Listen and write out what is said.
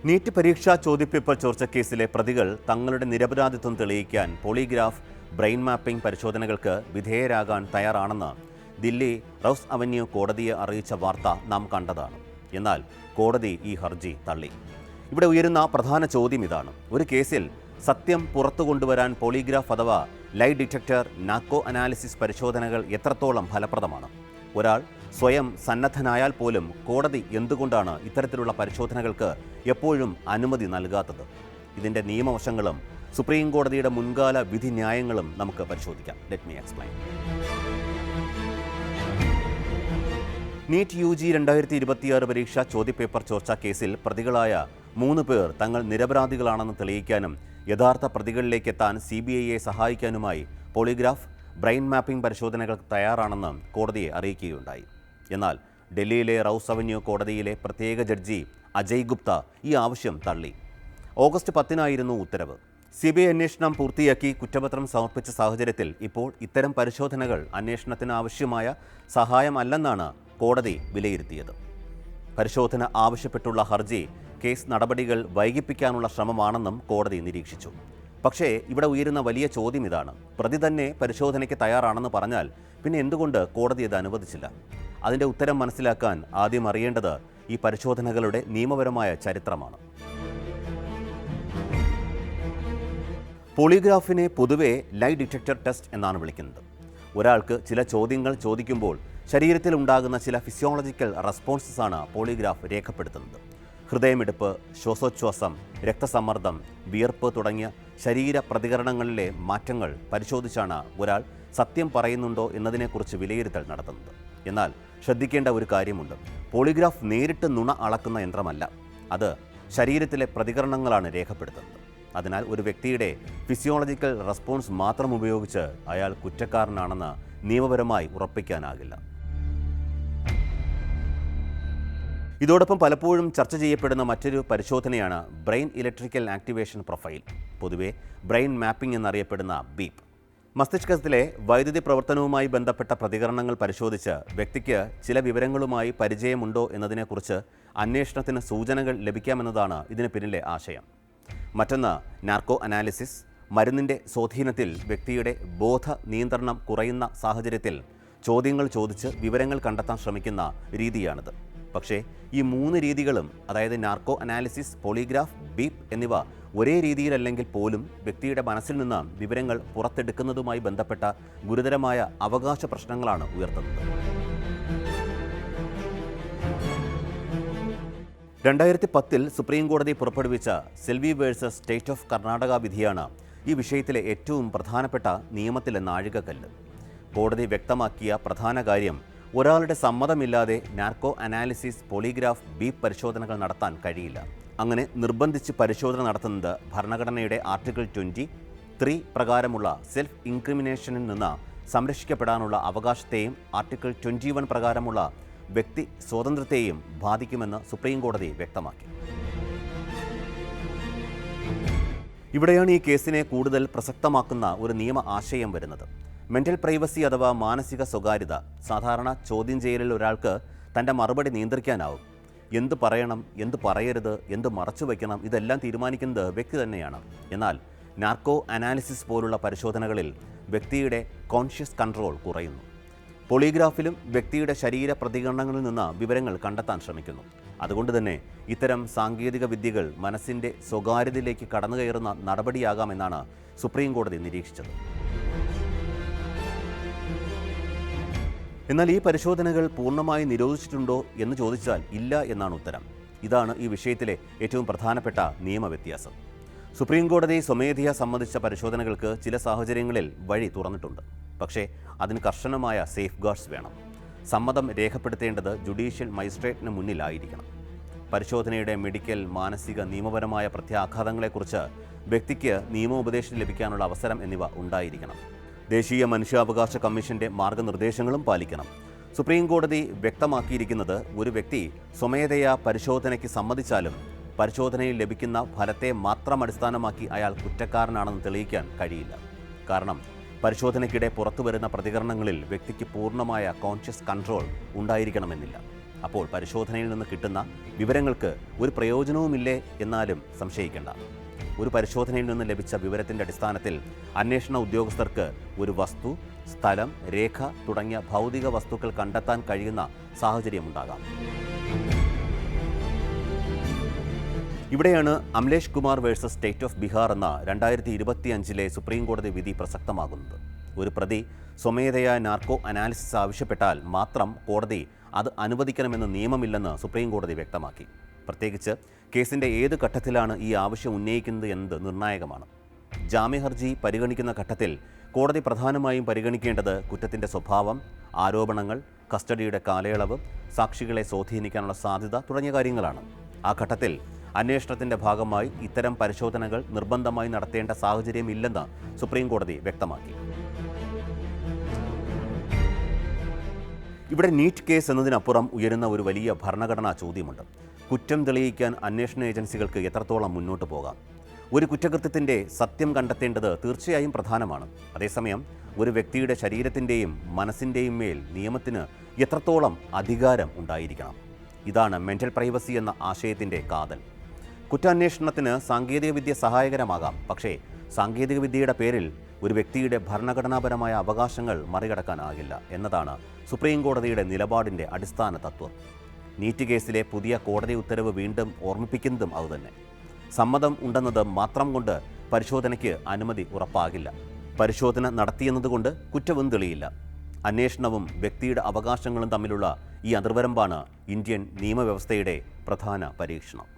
NEET പരീക്ഷാ ചോദ്യപേപ്പർ ചോർച്ചക്കേസിലെ പ്രതികൾ തങ്ങളുടെ നിരപരാധിത്വം തെളിയിക്കാൻ പോളിഗ്രാഫ് ബ്രെയിൻ മാപ്പിംഗ് പരിശോധനകൾക്ക് വിധേയരാകാൻ തയ്യാറാണെന്ന് ദില്ലി റൌസ് അവന്യൂ കോടതിയെ അറിയിച്ച വാർത്ത നാം കണ്ടതാണ്. എന്നാൽ കോടതി ഈ ഹർജി തള്ളി. ഇവിടെ ഉയരുന്ന പ്രധാന ചോദ്യം ഇതാണ്: ഒരു കേസിൽ സത്യം പുറത്തു കൊണ്ടുവരാൻ പോളിഗ്രാഫ് അഥവാ ലൈ ഡിറ്റക്ടർ നാർക്കോ അനാലിസിസ് പരിശോധനകൾ എത്രത്തോളം ഫലപ്രദമാണ്? ഒരാൾ സ്വയം സന്നദ്ധനായാൽ പോലും കോടതി എന്തുകൊണ്ടാണ് ഇത്തരത്തിലുള്ള പരിശോധനകൾക്ക് എപ്പോഴും അനുമതി നൽകാത്തത്? ഇതിൻ്റെ നിയമവശങ്ങളും സുപ്രീം കോടതിയുടെ മുൻകാല വിധി ന്യായങ്ങളും നമുക്ക് പരിശോധിക്കാം. Let me explain. NEET UG 2026 പരീക്ഷാ ചോദ്യപേപ്പർ ചോർച്ചാ കേസിൽ പ്രതികളായ 3 പേർ തങ്ങൾ നിരപരാധികളാണെന്ന് തെളിയിക്കാനും യഥാർത്ഥ പ്രതികളിലേക്ക് എത്താൻ CBIയെ സഹായിക്കാനുമായി പോളിഗ്രാഫ് ബ്രെയിൻ മാപ്പിംഗ് പരിശോധനകൾ തയ്യാറാണെന്ന് കോടതിയെ അറിയിക്കുകയുണ്ടായി. എന്നാൽ ഡൽഹിയിലെ റൌസ് അവന്യൂ കോടതിയിലെ പ്രത്യേക ജഡ്ജി അജയ് ഗുപ്ത ഈ ആവശ്യം തള്ളി. ഓഗസ്റ്റ് 10 ഉത്തരവ്. CBI അന്വേഷണം പൂർത്തിയാക്കി കുറ്റപത്രം സമർപ്പിച്ച സാഹചര്യത്തിൽ ഇപ്പോൾ ഇത്തരം പരിശോധനകൾ അന്വേഷണത്തിന് ആവശ്യമായ സഹായമല്ലെന്നാണ് കോടതി വിലയിരുത്തിയത്. പരിശോധന ആവശ്യപ്പെട്ടുള്ള ഹർജി കേസ് നടപടികൾ വൈകിപ്പിക്കാനുള്ള ശ്രമമാണെന്നും കോടതി നിരീക്ഷിച്ചു. പക്ഷേ ഇവിടെ ഉയരുന്ന വലിയ ചോദ്യം ഇതാണ്: പ്രതി തന്നെ പരിശോധനയ്ക്ക് തയ്യാറാണെന്ന് പറഞ്ഞാൽ പിന്നെ എന്തുകൊണ്ട് കോടതി ഇത് അനുവദിച്ചില്ല? അതിൻ്റെ ഉത്തരം മനസ്സിലാക്കാൻ ആദ്യം അറിയേണ്ടത് ഈ പരിശോധനകളുടെ നിയമപരമായ ചരിത്രമാണ്. പോളിഗ്രാഫിനെ പൊതുവെ ലൈ ഡിറ്റക്ടർ ടെസ്റ്റ് എന്നാണ് വിളിക്കുന്നത്. ഒരാൾക്ക് ചില ചോദ്യങ്ങൾ ചോദിക്കുമ്പോൾ ശരീരത്തിൽ ഉണ്ടാകുന്ന ചില ഫിസിയോളജിക്കൽ റെസ്പോൺസസ് ആണ് പോളിഗ്രാഫ് രേഖപ്പെടുത്തുന്നത്. ഹൃദയമിടിപ്പ്, ശ്വാസോച്ഛ്വാസം, രക്തസമ്മർദ്ദം, വിയർപ്പ് തുടങ്ങിയ ശരീര പ്രതികരണങ്ങളിലെ മാറ്റങ്ങൾ പരിശോധിച്ചാണ് ഒരാൾ സത്യം പറയുന്നുണ്ടോ എന്നതിനെക്കുറിച്ച് വിലയിരുത്തൽ നടത്തുന്നത്. എന്നാൽ ശ്രദ്ധിക്കേണ്ട ഒരു കാര്യമുണ്ട്: പോളിഗ്രാഫ് നേരിട്ട് നുണ അളക്കുന്ന യന്ത്രമല്ല. അത് ശരീരത്തിലെ പ്രതികരണങ്ങളാണ് രേഖപ്പെടുത്തുന്നത്. അതിനാൽ ഒരു വ്യക്തിയുടെ ഫിസിയോളജിക്കൽ റെസ്പോൺസ് മാത്രം ഉപയോഗിച്ച് അയാൾ കുറ്റക്കാരനാണെന്ന് നിയമപരമായി ഉറപ്പിക്കാനാകില്ല. ഇതോടൊപ്പം പലപ്പോഴും ചർച്ച ചെയ്യപ്പെടുന്ന മറ്റൊരു പരിശോധനയാണ് ബ്രെയിൻ ഇലക്ട്രിക്കൽ ആക്ടിവേഷൻ പ്രൊഫൈൽ, പൊതുവെ ബ്രെയിൻ മാപ്പിംഗ് എന്നറിയപ്പെടുന്ന ബീപ്പ്. മസ്തിഷ്കത്തിലെ വൈദ്യുതി പ്രവർത്തനവുമായി ബന്ധപ്പെട്ട പ്രതികരണങ്ങൾ പരിശോധിച്ച് വ്യക്തിക്ക് ചില വിവരങ്ങളുമായി പരിചയമുണ്ടോ എന്നതിനെക്കുറിച്ച് അന്വേഷണത്തിന് സൂചനകൾ ലഭിക്കാമെന്നതാണ് ഇതിന് പിന്നിലെ ആശയം. മറ്റൊന്ന് നാർക്കോ അനാലിസിസ്. മരുന്നിൻ്റെ സ്വാധീനത്തിൽ വ്യക്തിയുടെ ബോധ നിയന്ത്രണം കുറയുന്ന സാഹചര്യത്തിൽ ചോദ്യങ്ങൾ ചോദിച്ച് വിവരങ്ങൾ കണ്ടെത്താൻ ശ്രമിക്കുന്ന രീതിയാണിത്. പക്ഷേ ഈ 3 രീതികളും, അതായത് നാർക്കോ അനാലിസിസ്, പോളിഗ്രാഫ്, ബീപ്പ് എന്നിവ ഒരേ രീതിയിലല്ലെങ്കിൽ പോലും വ്യക്തിയുടെ മനസ്സിൽ നിന്ന് വിവരങ്ങൾ പുറത്തെടുക്കുന്നതുമായി ബന്ധപ്പെട്ട ഗുരുതരമായ അവകാശ പ്രശ്നങ്ങളാണ് ഉയർത്തുന്നത്. 2010 സുപ്രീം കോടതി പുറപ്പെടുവിച്ച Selvi versus state of Karnataka വിധിയാണ് ഈ വിഷയത്തിലെ ഏറ്റവും പ്രധാനപ്പെട്ട നിയമത്തിലെ നാഴികക്കല്ല്. കോടതി വ്യക്തമാക്കിയ പ്രധാന കാര്യം: ഒരാളുടെ സമ്മതമില്ലാതെ നാർക്കോ അനാലിസിസ്, പോളിഗ്രാഫ്, ബീപ്പ് പരിശോധനകൾ നടത്താൻ കഴിയില്ല. അങ്ങനെ നിർബന്ധിച്ച് പരിശോധന നടത്തുന്നത് ഭരണഘടനയുടെ ആർട്ടിക്കിൾ 23 പ്രകാരമുള്ള സെൽഫ് ഇൻക്രിമിനേഷനിൽ നിന്ന് സംരക്ഷിക്കപ്പെടാനുള്ള അവകാശത്തെയും ആർട്ടിക്കിൾ 21 പ്രകാരമുള്ള വ്യക്തി സ്വാതന്ത്ര്യത്തെയും ബാധിക്കുമെന്ന് സുപ്രീം കോടതി വ്യക്തമാക്കി. ഇവിടെയാണ് ഈ കേസിനെ കൂടുതൽ പ്രസക്തമാക്കുന്ന ഒരു നിയമ ആശയം വരുന്നത്: മെൻ്റൽ പ്രൈവസി അഥവാ മാനസിക സ്വകാര്യത. സാധാരണ ചോദ്യം ചെയ്യലിൽ ഒരാൾക്ക് തൻ്റെ മറുപടി നിയന്ത്രിക്കാനാവും. എന്ത് പറയണം, എന്ത് പറയരുത്, എന്ത് മറച്ചു വയ്ക്കണം, ഇതെല്ലാം തീരുമാനിക്കുന്നത് വ്യക്തി തന്നെയാണ്. എന്നാൽ നാർക്കോ അനാലിസിസ് പോലുള്ള പരിശോധനകളിൽ വ്യക്തിയുടെ കോൺഷ്യസ് കൺട്രോൾ കുറയുന്നു. പോളിഗ്രാഫിലും വ്യക്തിയുടെ ശരീര പ്രതികരണങ്ങളിൽ നിന്ന് വിവരങ്ങൾ കണ്ടെത്താൻ ശ്രമിക്കുന്നു. അതുകൊണ്ട് തന്നെ ഇത്തരം സാങ്കേതിക വിദ്യകൾ മനസ്സിൻ്റെ സ്വകാര്യതയിലേക്ക് കടന്നുകയറുന്ന നടപടിയാകാമെന്നാണ് സുപ്രീം കോടതി നിരീക്ഷിച്ചത്. എന്നാൽ ഈ പരിശോധനകൾ പൂർണ്ണമായി നിരോധിച്ചിട്ടുണ്ടോ എന്ന് ചോദിച്ചാൽ ഇല്ല എന്നാണ് ഉത്തരം. ഇതാണ് ഈ വിഷയത്തിലെ ഏറ്റവും പ്രധാനപ്പെട്ട നിയമവ്യത്യാസം. സുപ്രീം കോടതി സ്വമേധയാ സമ്മതിച്ച പരിശോധനകൾക്ക് ചില സാഹചര്യങ്ങളിൽ വഴി തുറന്നിട്ടുണ്ട്. പക്ഷേ അതിന് കർശനമായ സേഫ് ഗാർഡ്സ് വേണം. സമ്മതം രേഖപ്പെടുത്തേണ്ടത് ജുഡീഷ്യൽ മജിസ്ട്രേറ്റിന് മുന്നിലായിരിക്കണം. പരിശോധനയുടെ മെഡിക്കൽ, മാനസിക, നിയമപരമായ പ്രത്യാഘാതങ്ങളെക്കുറിച്ച് വ്യക്തിക്ക് നിയമോപദേശം ലഭിക്കാനുള്ള അവസരം എന്നിവ ഉണ്ടായിരിക്കണം. ദേശീയ മനുഷ്യാവകാശ കമ്മീഷന്റെ മാർഗനിർദ്ദേശങ്ങളും പാലിക്കണം. സുപ്രീം കോടതി വ്യക്തമാക്കിയിരിക്കുന്നത്: ഒരു വ്യക്തി സ്വമേധയാ പരിശോധനയ്ക്ക് സമ്മതിച്ചാലും പരിശോധനയിൽ ലഭിക്കുന്ന ഫലത്തെ മാത്രം അടിസ്ഥാനമാക്കി അയാൾ കുറ്റക്കാരനാണെന്ന് തെളിയിക്കാൻ കഴിയില്ല. കാരണം പരിശോധനയ്ക്കിടെ പുറത്തുവരുന്ന പ്രതികരണങ്ങളിൽ വ്യക്തിക്ക് പൂർണ്ണമായ കോൺഷ്യസ് കൺട്രോൾ ഉണ്ടായിരിക്കണമെന്നില്ല. അപ്പോൾ പരിശോധനയിൽ നിന്ന് കിട്ടുന്ന വിവരങ്ങൾക്ക് ഒരു പ്രയോജനവുമില്ലേ എന്നാലും സംശയിക്കേണ്ട. ഒരു പരിശോധനയിൽ നിന്ന് ലഭിച്ച വിവരത്തിൻ്റെ അടിസ്ഥാനത്തിൽ അന്വേഷണ ഉദ്യോഗസ്ഥർക്ക് ഒരു വസ്തു, സ്ഥലം, രേഖ തുടങ്ങിയ ഭൗതിക വസ്തുക്കൾ കണ്ടെത്താൻ കഴിയുന്ന സാഹചര്യമുണ്ടാകാം. ഇവിടെയാണ് Amalesh Kumar versus state of Bihar എന്ന 2025 സുപ്രീം കോടതി വിധി പ്രസക്തമാകുന്നത്. ഒരു പ്രതി സ്വമേധയാ നാർക്കോ അനാലിസിസ് ആവശ്യപ്പെട്ടാൽ മാത്രം കോടതി അത് അനുവദിക്കണമെന്ന് നിയമമില്ലെന്ന് സുപ്രീം കോടതി വ്യക്തമാക്കി. പ്രത്യേകിച്ച് കേസിൻ്റെ ഏത് ഘട്ടത്തിലാണ് ഈ ആവശ്യം ഉന്നയിക്കുന്നത് എന്നത് നിർണായകമാണ്. ജാമ്യഹർജി പരിഗണിക്കുന്ന ഘട്ടത്തിൽ കോടതി പ്രധാനമായും പരിഗണിക്കേണ്ടത് കുറ്റത്തിൻ്റെ സ്വഭാവം, ആരോപണങ്ങൾ, കസ്റ്റഡിയുടെ കാലയളവ്, സാക്ഷികളെ സ്വാധീനിക്കാനുള്ള സാധ്യത തുടങ്ങിയ കാര്യങ്ങളാണ്. ആ ഘട്ടത്തിൽ അന്വേഷണത്തിൻ്റെ ഭാഗമായി ഇത്തരം പരിശോധനകൾ നിർബന്ധമായി നടത്തേണ്ട സാഹചര്യമില്ലെന്ന് സുപ്രീം കോടതി വ്യക്തമാക്കി. ഇവിടെ നീറ്റ് കേസ് എന്നതിനപ്പുറം ഉയരുന്ന ഒരു വലിയ ഭരണഘടനാ ചോദ്യമുണ്ട്. കുറ്റം തെളിയിക്കാൻ അന്വേഷണ ഏജൻസികൾക്ക് എത്രത്തോളം മുന്നോട്ട് പോകാം? ഒരു കുറ്റകൃത്യത്തിൻ്റെ സത്യം കണ്ടെത്തേണ്ടത് തീർച്ചയായും പ്രധാനമാണ്. അതേസമയം ഒരു വ്യക്തിയുടെ ശരീരത്തിൻ്റെയും മനസ്സിൻ്റെയും മേൽ നിയമത്തിന് എത്രത്തോളം അധികാരം ഉണ്ടായിരിക്കണം? ഇതാണ് മെൻ്റൽ പ്രൈവസി എന്ന ആശയത്തിൻ്റെ കാതൽ. കുറ്റാന്വേഷണത്തിന് സാങ്കേതികവിദ്യ സഹായകരമാകാം, പക്ഷേ സാങ്കേതികവിദ്യയുടെ പേരിൽ ഒരു വ്യക്തിയുടെ ഭരണഘടനാപരമായ അവകാശങ്ങൾ മറികടക്കാനാകില്ല എന്നതാണ് സുപ്രീം കോടതിയുടെ നിലപാടിൻ്റെ അടിസ്ഥാന തത്വം. നീറ്റ് കേസിലെ പുതിയ കോടതി ഉത്തരവ് വീണ്ടും ഓർമ്മിപ്പിക്കുന്നതും അതുതന്നെ. സമ്മതം ഉണ്ടെന്നത് മാത്രം കൊണ്ട് പരിശോധനയ്ക്ക് അനുമതി ഉറപ്പാകില്ല. പരിശോധന നടത്തിയെന്നതുകൊണ്ട് കുറ്റവും തെളിയില്ല. അന്വേഷണവും വ്യക്തിയുടെ അവകാശങ്ങളും തമ്മിലുള്ള ഈ അതിർവരമ്പാണ് ഇന്ത്യൻ നിയമവ്യവസ്ഥയുടെ പ്രധാന പരീക്ഷണം.